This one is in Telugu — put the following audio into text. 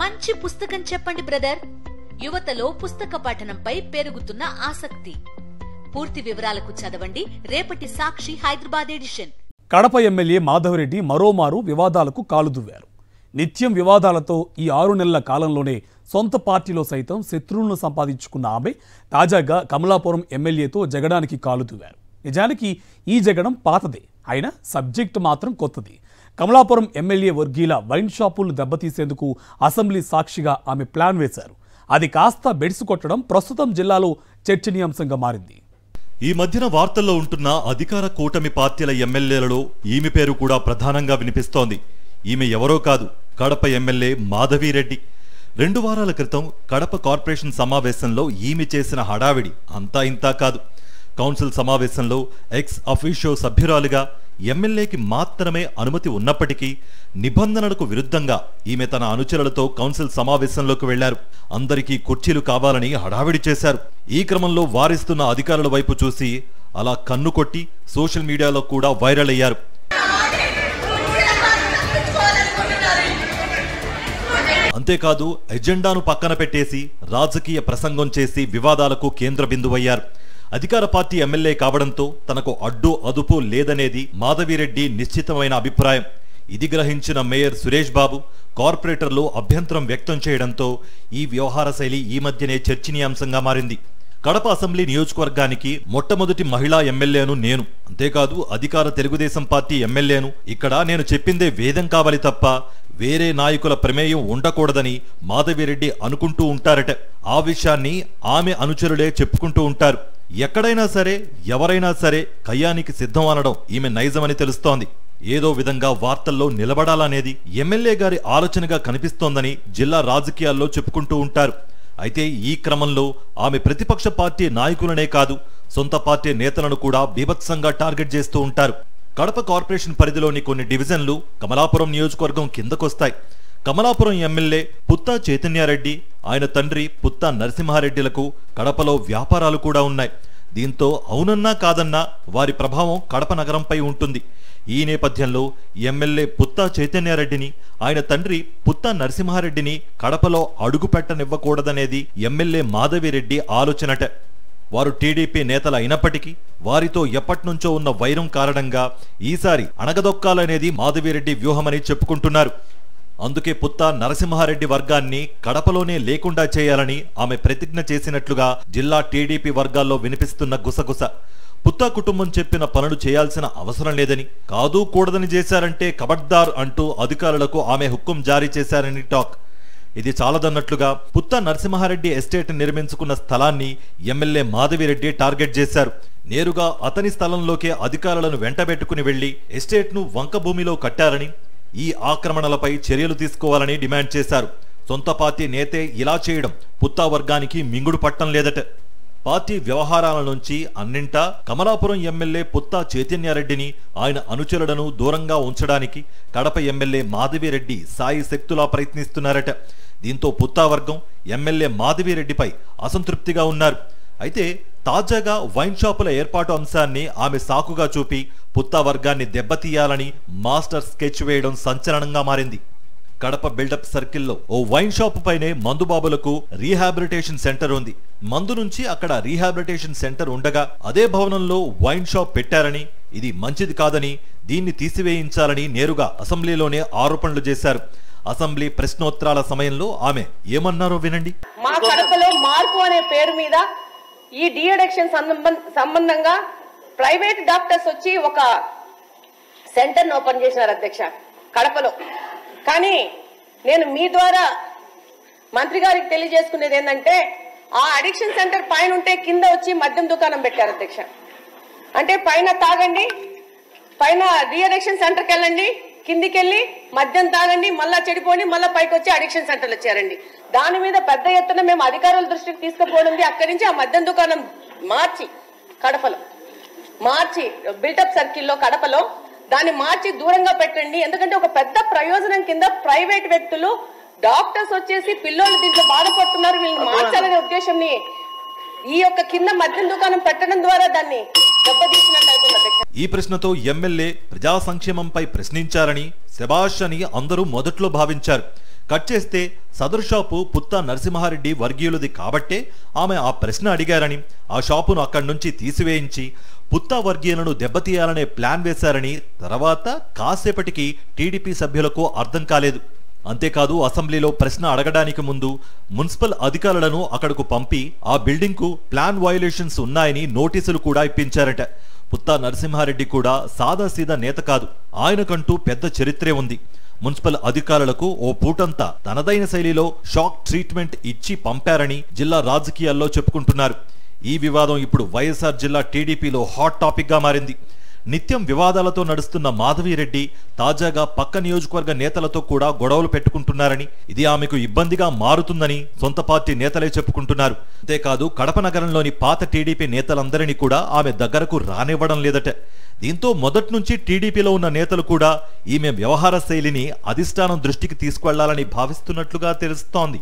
మంచి పుస్తకం చెప్పండి బ్రదర్. యువతలో పుస్తక పఠనంపై పెరుగుతున్న ఆసక్తి. పూర్తి వివరాలకు చదవండి రేపటి సాక్షి హైదరాబాద్ ఎడిషన్. కడప ఎమ్మెల్యే మాధవరెడ్డి మరోమారు వివాదాలకు కాలుదువ్వారు. నిత్యం వివాదాలతో ఈ 6 నెలల కాలంలోనే సొంత పార్టీలో సైతం శత్రువులను సంపాదించుకున్న ఆమె తాజాగా కమలాపురం ఎమ్మెల్యేతో జగడానికి కాలుదువ్వారు. నిజానికి ఈ జగడం పాతదే, అయినా సబ్జెక్టు మాత్రం కొత్తది. కమలాపురం ఎమ్మెల్యే వర్గీల వైన్ షాపులు దెబ్బతీసేందుకు అసెంబ్లీ సాక్షిగా ఆమె ప్లాన్ వేశారు. అది కాస్త బెడిసి కొట్టడం ప్రస్తుతం జిల్లాలో చర్చనీయాంశంగా మారింది. ఈ మధ్యన వార్తల్లో ఉంటున్న అధికార కూటమి పార్టీల ఎమ్మెల్యేలలో ఈమె పేరు కూడా ప్రధానంగా వినిపిస్తోంది. ఈమె ఎవరో కాదు, కడప ఎమ్మెల్యే మాధవిరెడ్డి. 2 వారాల క్రితం కడప కార్పొరేషన్ సమావేశంలో ఈమె చేసిన హడావిడి అంతా ఇంతా కాదు. కౌన్సిల్ సమావేశంలో ఎక్స్ అఫీషియో సభ్యురాలుగా ఎమ్మెల్యేకి మాత్రమే అనుమతి ఉన్నప్పటికీ నిబంధనలకు విరుద్ధంగా ఈమె తన అనుచరులతో కౌన్సిల్ సమావేశంలోకి వెళ్లారు. అందరికీ కుర్చీలు కావాలని హడావిడి చేశారు. ఈ క్రమంలో వారిస్తున్న అధికారుల వైపు చూసి అలా కన్ను కొట్టి సోషల్ మీడియాలో కూడా వైరల్ అయ్యారు. అంతేకాదు ఎజెండాను పక్కన పెట్టేసి రాజకీయ ప్రసంగం చేసి వివాదాలకు కేంద్ర బిందువయ్యారు. అధికార పార్టీ ఎమ్మెల్యే కావడంతో తనకు అడ్డు అదుపు లేదనేది మాధవిరెడ్డి నిశ్చితమైన అభిప్రాయం. ఇది గ్రహించిన మేయర్ సురేష్ బాబు, కార్పొరేటర్లు అభ్యంతరం వ్యక్తం చేయడంతో ఈ వ్యవహార శైలి ఈ మధ్యనే చర్చనీయాంశంగా మారింది. కడప అసెంబ్లీ నియోజకవర్గానికి మొట్టమొదటి మహిళా ఎమ్మెల్యేను నేను, అంతేకాదు అధికార తెలుగుదేశం పార్టీ ఎమ్మెల్యేను. ఇక్కడ నేను చెప్పిందే వేదం కావాలి తప్ప వేరే నాయకుల ప్రమేయం ఉండకూడదని మాధవిరెడ్డి అనుకుంటూ ఉంటారట. ఆ విషయాన్ని ఆమె అనుచరులే చెప్పుకుంటూ ఉంటారు. ఎక్కడైనా సరే ఎవరైనా సరే కయ్యానికి సిద్ధం అనడం ఈమె నైజమని తెలుస్తోంది. ఏదో విధంగా వార్తల్లో నిలబడాలనేది ఎమ్మెల్యే గారి ఆలోచనగా కనిపిస్తోందని జిల్లా రాజకీయాల్లో చెప్పుకుంటూ ఉంటారు. అయితే ఈ క్రమంలో ఆమె ప్రతిపక్ష పార్టీ నాయకులనే కాదు, సొంత పార్టీ నేతలను కూడా బీభత్సంగా టార్గెట్ చేస్తూ ఉంటారు. కడప కార్పొరేషన్ పరిధిలోని కొన్ని డివిజన్లు కమలాపురం నియోజకవర్గం కిందకొస్తాయి. కమలాపురం ఎమ్మెల్యే పుత్తా చైతన్యారెడ్డి, ఆయన తండ్రి పుత్తా నరసింహారెడ్డిలకు కడపలో వ్యాపారాలు కూడా ఉన్నాయి. దీంతో అవునన్నా కాదన్నా వారి ప్రభావం కడప నగరంపై ఉంటుంది. ఈ నేపథ్యంలో ఎమ్మెల్యే పుత్తా చైతన్యారెడ్డిని, ఆయన తండ్రి పుత్తా నరసింహారెడ్డిని కడపలో అడుగు పెట్టనివ్వకూడదనేది ఎమ్మెల్యే మాధవిరెడ్డి ఆలోచనట. వారు టీడీపీ నేతలు అయినప్పటికీ వారితో ఎప్పటినుంచో ఉన్న వైరం కారణంగా ఈసారి అణగదొక్కాలనేది మాధవిరెడ్డి వ్యూహమని చెప్పుకుంటున్నారు. అందుకే పుత్తా నరసింహారెడ్డి వర్గాన్ని కడపలోనే లేకుండా చేయాలని ఆమె ప్రతిజ్ఞ చేసినట్లుగా జిల్లా టీడీపీ వర్గాల్లో వినిపిస్తున్న గుసగుస. పుత్తా కుటుంబం చెప్పిన పనులు చేయాల్సిన అవసరం లేదని, కాదు కూడదని చేశారంటే కబడ్దార్ అంటూ అధికారులకు ఆమె హుక్కుం జారీ చేశారని టాక్. ఇది చాలదన్నట్లుగా పుత్తా నరసింహారెడ్డి ఎస్టేట్ నిర్మించుకున్న స్థలాన్ని ఎమ్మెల్యే మాధవిరెడ్డి టార్గెట్ చేశారు. నేరుగా అతని స్థలంలోకే అధికారులను వెంటబెట్టుకుని వెళ్లి ఎస్టేట్ను వంక భూమిలో కట్టారని, ఈ ఆక్రమణలపై చర్యలు తీసుకోవాలని డిమాండ్ చేశారు. సొంత పార్టీ నేతే ఇలా చేయడం పుత్తా వర్గానికి మింగుడు పట్టం లేదట. పార్టీ వ్యవహారాల నుంచి అన్నింటా కమలాపురం ఎమ్మెల్యే పుత్తా చైతన్యారెడ్డిని, ఆయన అనుచరులను దూరంగా ఉంచడానికి కడప ఎమ్మెల్యే మాధవిరెడ్డి సాయి శక్తులా ప్రయత్నిస్తున్నారట. దీంతో పుత్తా వర్గం ఎమ్మెల్యే మాధవిరెడ్డిపై అసంతృప్తిగా ఉన్నారు. అయితే తాజాగా వైన్ షాపుల ఏర్పాటు అంశాన్ని ఆమె సాకుగా చూపి పుత్తా వర్గాన్ని దెబ్బతీయాలని మాస్టర్ స్కెచ్ వేయడం సంచలనంగా మారింది. కడప బిల్డప్ సర్కిల్లో ఓ వైన్ షాప్ పైనే మందుబాబులకు రీహాబిలిటేషన్ సెంటర్ ఉంది. మందు నుంచి అక్కడ రీహాబిలిటేషన్ సెంటర్ ఉండగా అదే భవనంలో వైన్ షాప్ పెట్టారని, ఇది మంచిది కాదని, దీన్ని తీసివేయించాలని నేరుగా అసెంబ్లీలోనే ఆరోపణలు చేశారు. అసెంబ్లీ ప్రశ్నోత్తరాల సమయంలో ఆమె ఏమన్నారో వినండి. మా కడపలో మార్పు అనే పేరు మీద ఈ డీఅడిక్షన్ సంబంధంగా ప్రైవేట్ డాక్టర్స్ వచ్చి ఒక సెంటర్ ఓపెన్ చేసినారు అధ్యక్ష కడపలో. కానీ నేను మీ ద్వారా మంత్రి గారికి తెలియజేసుకునేది ఏంటంటే, ఆ అడిక్షన్ సెంటర్ పైన ఉంటే కింద వచ్చి మద్యం దుకాణం పెట్టారు అధ్యక్ష. అంటే పైన తాగండి, పైన డీఅడిక్షన్ సెంటర్కి వెళ్ళండి, కిందికి వెళ్ళి మద్యం తాగండి, మళ్ళా చెడిపోండి, మళ్ళీ పైకి వచ్చి అడిక్షన్ సెంటర్లు వచ్చారండి. దాని మీద పెద్ద ఎత్తున మేము అధికారుల దృష్టికి తీసుకుపోవడం, అక్కడి నుంచి ఆ మద్యం దుకాణం మార్చి కడపలో మార్చి బిల్డప్ సర్కిల్లో కడపలో దాన్ని మార్చి దూరంగా పెట్టండి. ఎందుకంటే ఒక పెద్ద ప్రయోజనం కింద ప్రైవేట్ వ్యక్తులు డాక్టర్స్ వచ్చేసి పిల్లలు దీంట్లో బాధపడుతున్నారు, వీళ్ళని మార్చాలనే ఉద్దేశంని ఈ యొక్క కింద మద్యం దుకాణం పెట్టడం ద్వారా దాన్ని దెబ్బతీసినట్టు అవుతుంది. ఈ ప్రశ్నతో ఎమ్మెల్యే ప్రజా సంక్షేమంపై ప్రశ్నించారని, శభాష్ అని అందరూ మొదట్లో భావించారు. కట్ చేస్తే సదరు షాపు పుత్తా నరసింహారెడ్డి వర్గీయులది కాబట్టే ఆమె ఆ ప్రశ్న అడిగారని, ఆ షాపును అక్కడి నుంచి తీసివేయించి పుత్తా వర్గీయులను దెబ్బతీయాలనే ప్లాన్ వేశారని తర్వాత కాసేపటికి టీడీపీ సభ్యులకు అర్థం కాలేదు. అంతేకాదు అసెంబ్లీలో ప్రశ్న అడగడానికి ముందు మున్సిపల్ అధికారులను అక్కడకు పంపి ఆ బిల్డింగ్కు ప్లాన్ వయోలేషన్స్ ఉన్నాయని నోటీసులు కూడా ఇప్పించారట. పుత్తా నరసింహారెడ్డి కూడా సాదాసీదా నేత కాదు, ఆయనకంటూ పెద్ద చరిత్రే ఉంది. మున్సిపల్ అధికారులకు ఓ పూటంతా తనదైన శైలిలో షాక్ ట్రీట్మెంట్ ఇచ్చి పంపారని జిల్లా రాజకీయాల్లో చెప్పుకుంటున్నారు. ఈ వివాదం ఇప్పుడు వైఎస్ఆర్ జిల్లా టీడీపీలో హాట్ టాపిక్ గా మారింది. నిత్యం వివాదాలతో నడుస్తున్న మాధవిరెడ్డి తాజాగా పక్క నియోజకవర్గ నేతలతో కూడా గొడవలు పెట్టుకుంటున్నారని, ఇది ఆమెకు ఇబ్బందిగా మారుతుందని సొంత పార్టీ నేతలే చెప్పుకుంటున్నారు. అంతేకాదు కడప నగరంలోని పాత టీడీపీ నేతలందరినీ కూడా ఆమె దగ్గరకు రానివ్వడం లేదట. దీంతో మొదటి నుంచి టీడీపీలో ఉన్న నేతలు కూడా ఈమె వ్యవహార శైలిని అధిష్టానం దృష్టికి తీసుకువెళ్లాలని భావిస్తున్నట్లుగా తెలుస్తోంది.